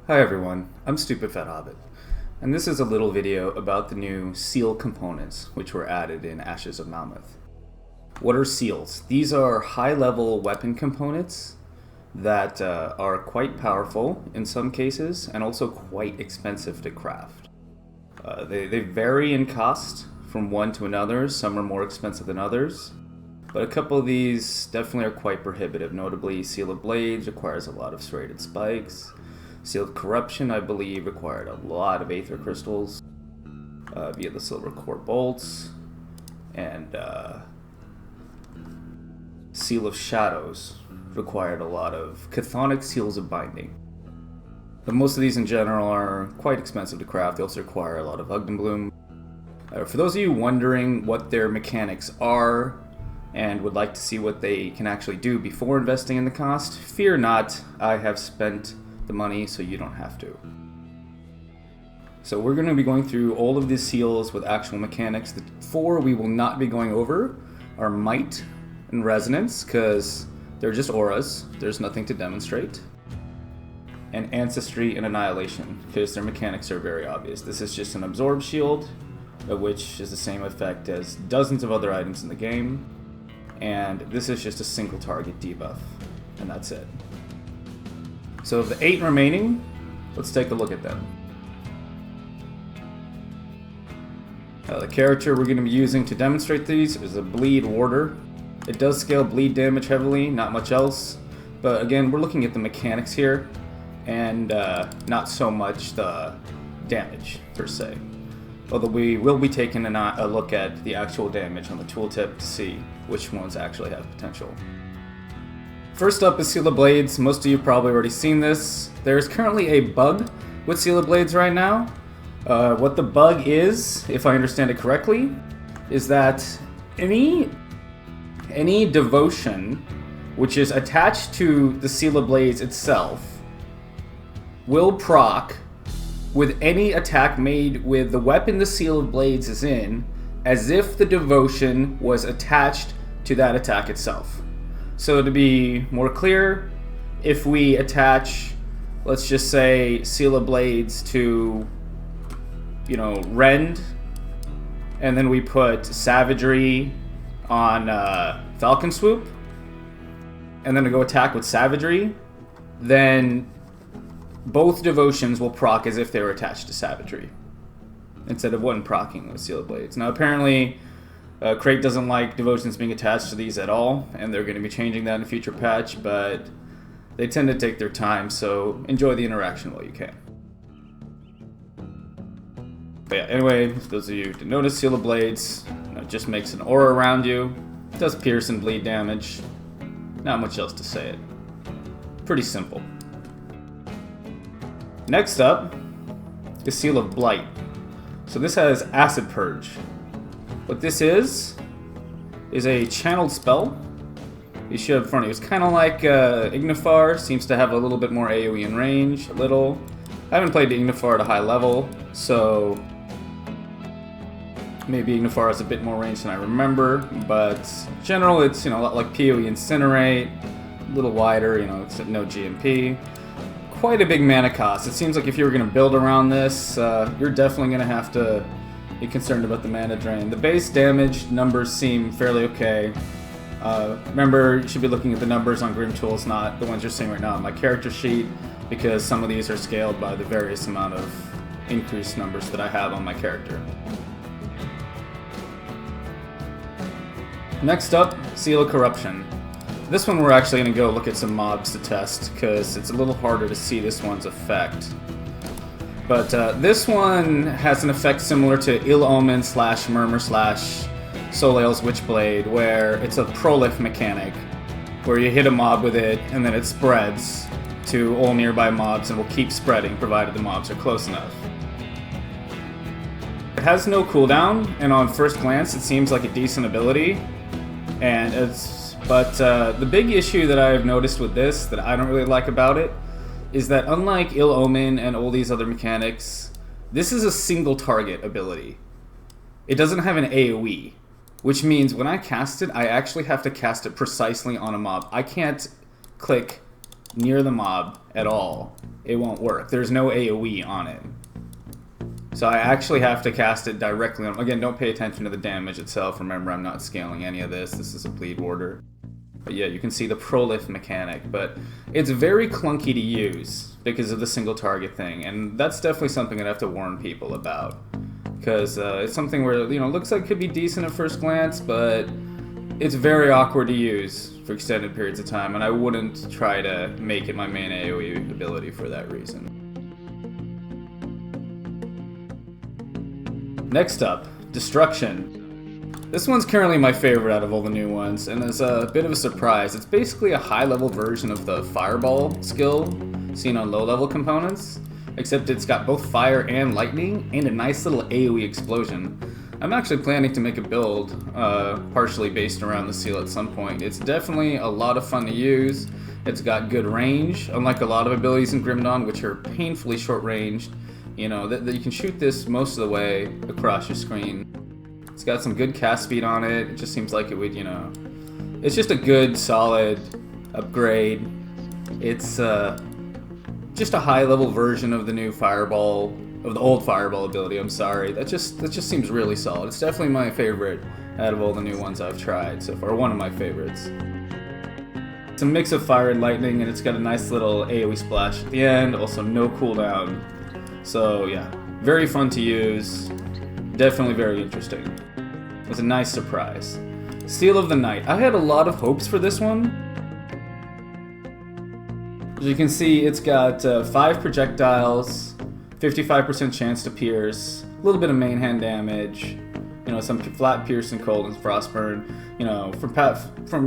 Hi everyone, I'm Stupid Fat Hobbit, and this is a little video about the new seal components which were added in Ashes of Malmouth. What are seals? These are high-level weapon components that are quite powerful in some cases and also quite expensive to craft. They vary in cost from one to another. Some are more expensive than others, but a couple of these definitely are quite prohibitive. Notably, Seal of Blades requires a lot of serrated spikes. Seal of Corruption, I believe, required a lot of Aether Crystals via the Silver Core Bolts. And Seal of Shadows required a lot of Chthonic Seals of Binding. But most of these in general are quite expensive to craft. They also require a lot of Ugdenbloom. For those of you wondering what their mechanics are and would like to see what they can actually do before investing in the cost, fear not, I have spent the money so you don't have to. So we're going to be going through all of these seals with actual mechanics. The four we will not be going over are Might and Resonance, because they're just auras, there's nothing to demonstrate. And Ancestry and Annihilation, because their mechanics are very obvious. This is just an Absorb Shield, which is the same effect as dozens of other items in the game. And this is just a single target debuff, and that's it. So of the 8 remaining, let's take a look at them. The character we're going to be using to demonstrate these is a Bleed Warder. It does scale bleed damage heavily, not much else. But again, we're looking at the mechanics here, and not so much the damage, per se. Although we will be taking a look at the actual damage on the tooltip to see which ones actually have potential. First up is Seal of Blades. Most of you have probably already seen this. There's currently a bug with Seal of Blades right now. What the bug is, if I understand it correctly, is that any devotion which is attached to the Seal of Blades itself will proc with any attack made with the weapon the Seal of Blades is in, as if the devotion was attached to that attack itself. So to be more clear, if we attach, let's just say, Seal of Blades to, Rend, and then we put Savagery on Falcon Swoop, and then we go attack with Savagery, then both devotions will proc as if they were attached to Savagery, instead of one procking with Seal of Blades. Now apparently, Crate doesn't like devotions being attached to these at all, and they're going to be changing that in a future patch, but they tend to take their time, so enjoy the interaction while you can. But yeah, anyway, for those of you who notice, Seal of Blades, it just makes an aura around you, it does pierce and bleed damage, not much else to say it. Pretty simple. Next up is Seal of Blight. So this has Acid Purge. What this is a channeled spell. You should have in front of you. It's kind of like Ignifar, seems to have a little bit more AoE in range, a little. I haven't played Ignifar at a high level, so maybe Ignifar has a bit more range than I remember, but in general it's a lot like PoE Incinerate, a little wider, except no GMP. Quite a big mana cost. It seems like if you were going to build around this, you're definitely going to have to be concerned about the mana drain. The base damage numbers seem fairly okay. Remember, you should be looking at the numbers on Grim Tools, not the ones you're seeing right now on my character sheet, because some of these are scaled by the various amount of increased numbers that I have on my character. Next up, Seal of Corruption. This one we're actually going to go look at some mobs to test, because it's a little harder to see this one's effect. But this one has an effect similar to Ill Omen / Murmur / Soleil's Witchblade, where it's a prolif mechanic, where you hit a mob with it, and then it spreads to all nearby mobs and will keep spreading, provided the mobs are close enough. It has no cooldown, and on first glance it seems like a decent ability, but the big issue that I've noticed with this, that I don't really like about it, is that unlike Ill Omen and all these other mechanics, this is a single target ability. It doesn't have an AoE, which means when I cast it, I actually have to cast it precisely on a mob. I can't click near the mob at all, it won't work. There's no AoE on it. So I actually have to cast it directly on... Again, don't pay attention to the damage itself. Remember, I'm not scaling any of this. This is a bleed order. But yeah, you can see the prolift mechanic. But it's very clunky to use because of the single target thing. And that's definitely something I'd have to warn people about. Because it's something where, you know, looks like it could be decent at first glance, but it's very awkward to use for extended periods of time. And I wouldn't try to make it my main AoE ability for that reason. Next up, Destruction. This one's currently my favorite out of all the new ones, and it's a bit of a surprise. It's basically a high-level version of the Fireball skill seen on low-level components, except it's got both fire and lightning, and a nice little AoE explosion. I'm actually planning to make a build partially based around the seal at some point. It's definitely a lot of fun to use. It's got good range, unlike a lot of abilities in Grim Dawn, which are painfully short-ranged. You know, that you can shoot this most of the way across your screen. It's got some good cast speed on it. It just seems like it would, you know... It's just a good, solid upgrade. It's just a high-level version of the new Fireball... Of the old Fireball ability, I'm sorry. That just seems really solid. It's definitely my favorite out of all the new ones I've tried so far. One of my favorites. It's a mix of fire and lightning, and it's got a nice little AoE splash at the end. Also, no cooldown. So yeah, very fun to use, definitely very interesting. It was a nice surprise. Seal of the Night. I had a lot of hopes for this one. As you can see, it's got 5 projectiles, 55% chance to pierce, a little bit of main hand damage, you know, some flat pierce and cold and frostburn. You know, from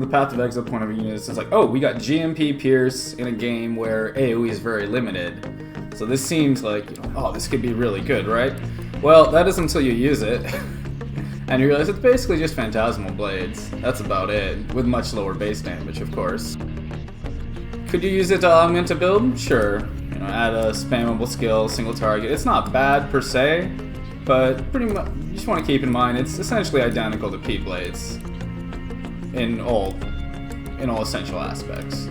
the Path of Exile point of view, it's like, oh, we got GMP pierce in a game where AoE is very limited. So this seems like, you know, oh, this could be really good, right? Well, that is until you use it. And you realize it's basically just Phantasmal Blades. That's about it, with much lower base damage, of course. Could you use it to augment a build? Sure. You know, add a spammable skill, single target. It's not bad per se, but pretty much, you just want to keep in mind, it's essentially identical to P-Blades in all essential aspects.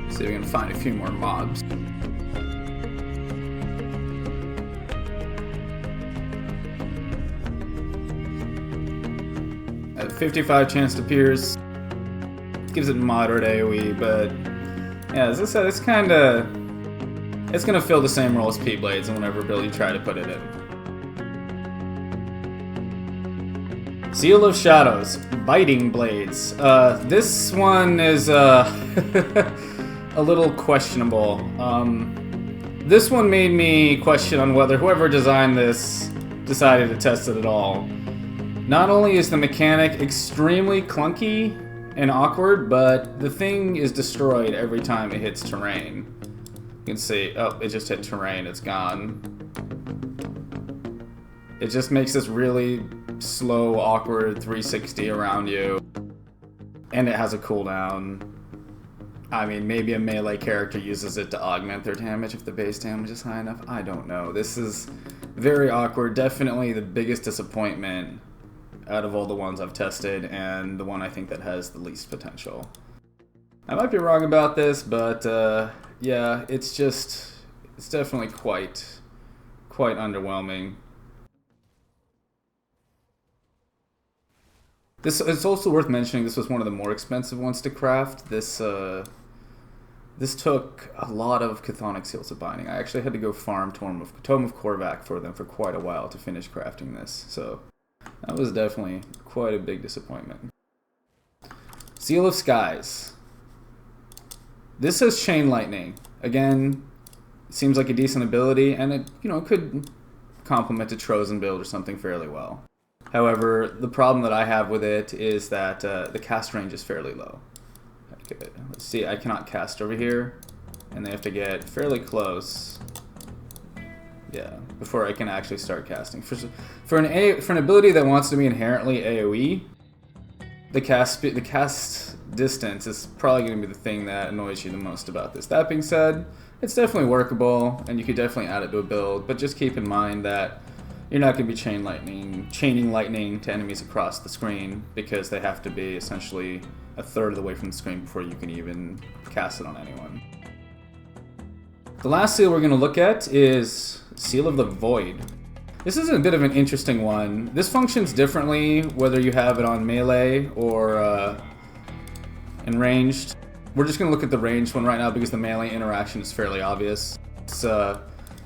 See if we can find a few more mobs. At 55 chance to pierce. Gives it moderate AoE, but yeah, as I said, it's gonna fill the same role as P-Blades in whatever build you try to put it in. Seal of Shadows, Biting Blades. This one is a little questionable. This one made me question on whether whoever designed this decided to test it at all. Not only is the mechanic extremely clunky and awkward, but the thing is destroyed every time it hits terrain. You can see, oh, it just hit terrain, it's gone. It just makes this really slow, awkward 360 around you. And it has a cooldown. I mean, maybe a melee character uses it to augment their damage if the base damage is high enough. I don't know. This is very awkward. Definitely the biggest disappointment out of all the ones I've tested, and the one I think that has the least potential. I might be wrong about this, but yeah, it's definitely quite underwhelming. It's also worth mentioning this was one of the more expensive ones to craft. This took a lot of chthonic seals of binding. I actually had to go farm Tome of Korvac for them for quite a while to finish crafting this, so that was definitely quite a big disappointment. Seal of Skies. This has Chain Lightning. Again, it seems like a decent ability, and it, you know, could complement a Trozen build or something fairly well. However, the problem that I have with it is that the cast range is fairly low. Okay, let's see, I cannot cast over here, and they have to get fairly close, yeah, before I can actually start casting. For an ability that wants to be inherently AoE, the cast distance is probably going to be the thing that annoys you the most about this. That being said, it's definitely workable, and you could definitely add it to a build, but just keep in mind that you're not going to be chaining lightning to enemies across the screen, because they have to be essentially a third of the way from the screen before you can even cast it on anyone. The last seal we're going to look at is Seal of the Void. This is a bit of an interesting one. This functions differently whether you have it on melee or in ranged. We're just going to look at the ranged one right now because the melee interaction is fairly obvious. I'll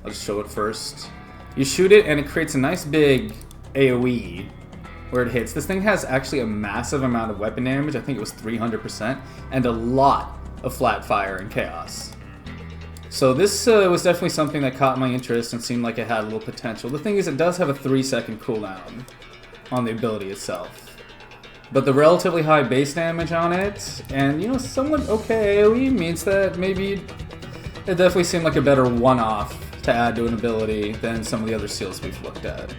just show it first. You shoot it and it creates a nice big AoE where it hits. This thing has actually a massive amount of weapon damage. I think it was 300%, and a lot of flat fire and chaos. So this was definitely something that caught my interest and seemed like it had a little potential. The thing is, it does have a 3-second cooldown on the ability itself. But the relatively high base damage on it, and, you know, somewhat okay AoE means that maybe it definitely seemed like a better one-off to add to an ability than some of the other seals we've looked at.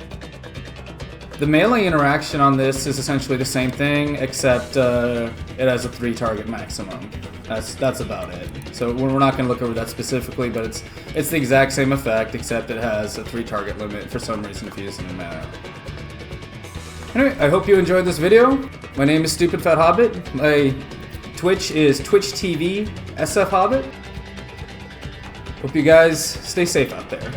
The melee interaction on this is essentially the same thing, except it has a 3-target maximum. That's about it. So we're not going to look over that specifically, but it's the exact same effect, except it has a 3-target limit for some reason if you're using a mana. Anyway, I hope you enjoyed this video. My name is Stupid Fat Hobbit. My Twitch is Twitch TV SF Hobbit. Hope you guys stay safe out there.